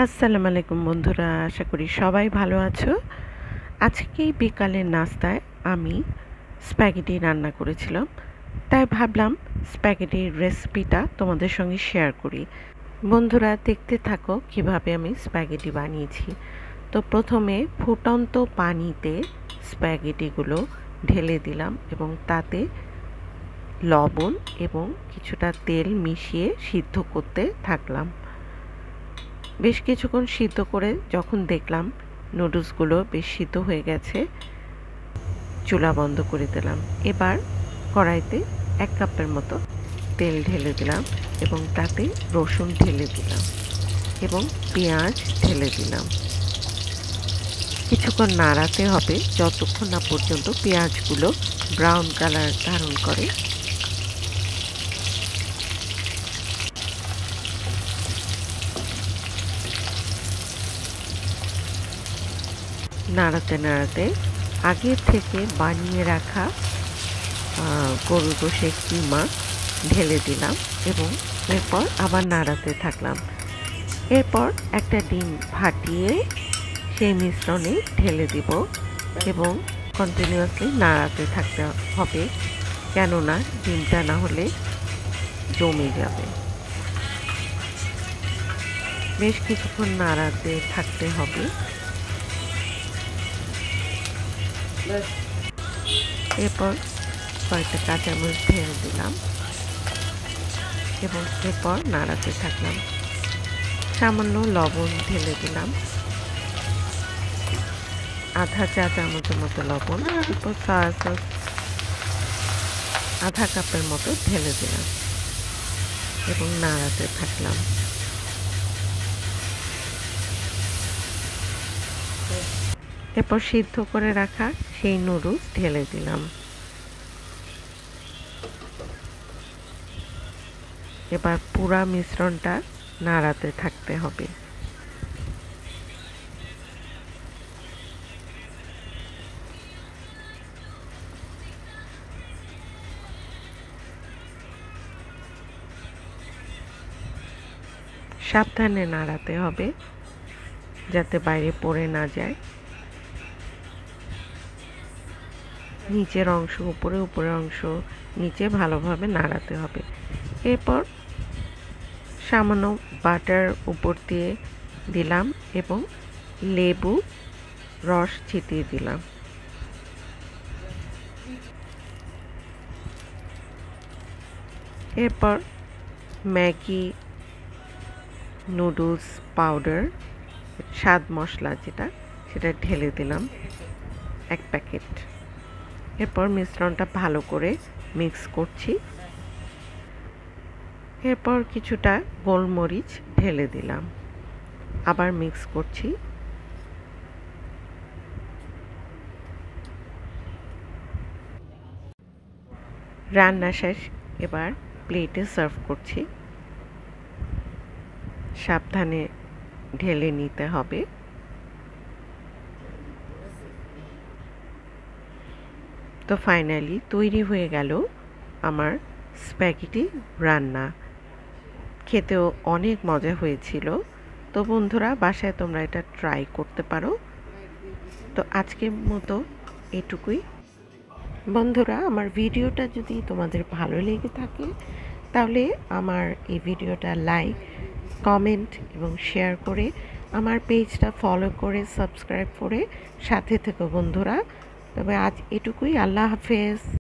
আসসালামু আলাইকুম বন্ধুরা, আশা করি সবাই ভালো আছো। আজকে বিকালের নাস্তায় আমি স্প্যাগেটি রান্না করেছিলাম, তাই ভাবলাম স্প্যাগেটির রেসিপিটা তোমাদের সঙ্গে শেয়ার করি। বন্ধুরা, দেখতে থাকো কিভাবে আমি স্প্যাগেটি বানিয়েছি। তো প্রথমে ফুটন্ত পানিতে স্প্যাগেটিগুলো ঢেলে দিলাম এবং তাতে লবণ এবং কিছুটা তেল মিশিয়ে সিদ্ধ করতে থাকলাম। বেশ কিছুক্ষণ সিদ্ধ করে যখন দেখলাম নুডলসগুলো বেশ সিদ্ধ হয়ে গেছে, চুলা বন্ধ করে দিলাম। এবার কড়াইতে 1 কাপের মতো তেল ঢেলে দিলাম এবং তাতে রসুন ঢেলে দিলাম এবং পেঁয়াজ ঢেলে দিলাম। কিছুক্ষণ নাড়াতে হবে যতক্ষণ না পর্যন্ত পেঁয়াজগুলো ব্রাউন কালার ধারণ করে। নাড়াতে নাড়াতে আগে থেকে বানিয়ে রাখা গরুর গোশের কিমা ঢেলে দিলাম এবং এরপর আবার নাড়াতে থাকলাম। এরপর একটা ডিম ফাটিয়ে সেই মিশ্রণে ঢেলে দিব এবং কন্টিনিউয়াসলি নাড়াতে থাকতে হবে, কেননা ডিমটা না হলে জমে যাবে। বেশ কিছুক্ষণ নাড়াতে থাকতে হবে। এরপর কয়েকটা কাঁচামরিচ ঢেলে দিলাম এবং এরপর নাড়াতে থাকলাম। সামান্য লবণ ঢেলে দিলাম, আধা চা চামচের মতো লবণ। এরপর সয়া সস আধা কাপের মতো ঢেলে দিলাম এবং নাড়াতে থাকলাম। এরপর সিদ্ধ করে রাখা সেই নুডলস ঢেলে দিলাম। এবার পুরা মিশ্রণটা নাড়াতে থাকতে হবে। সাবধানে নাড়াতে হবে যাতে বাইরে পড়ে না যায়। নিচের অংশ উপরে, উপরের অংশ নিচে ভালোভাবে নাড়াতে হবে। এরপর সামান্য বাটার উপর দিয়ে দিলাম এবং লেবু রস ছিটিয়ে দিলাম। এরপর ম্যাগি নুডলস পাউডার, স্বাদ মশলা সেটা ঢেলে দিলাম 1 প্যাকেট। এরপর মিশ্রণটা ভালো করে মিক্স করছি। এরপর কিছুটা গোলমরিচ ঢেলে দিলাম, আবার মিক্স করছি। রান্না শেষ, এবার প্লেটে সার্ভ করছি। সাবধানে ঢেলে নিতে হবে। তো ফাইনালি তৈরি হয়ে গেল আমার স্প্যাগেটি রান্না। খেতেও অনেক মজা হয়েছিল। তো বন্ধুরা, বাসায় তোমরা এটা ট্রাই করতে পারো। তো আজকের মতো এটুকুই। বন্ধুরা, আমার ভিডিওটা যদি তোমাদের ভালো লেগে থাকে তাহলে আমার এই ভিডিওটা লাইক, কমেন্ট এবং শেয়ার করে আমার পেজটা ফলো করে সাবস্ক্রাইব করে সাথে থেকো বন্ধুরা। তবে আজ এটুকুই। আল্লাহ হাফেজ।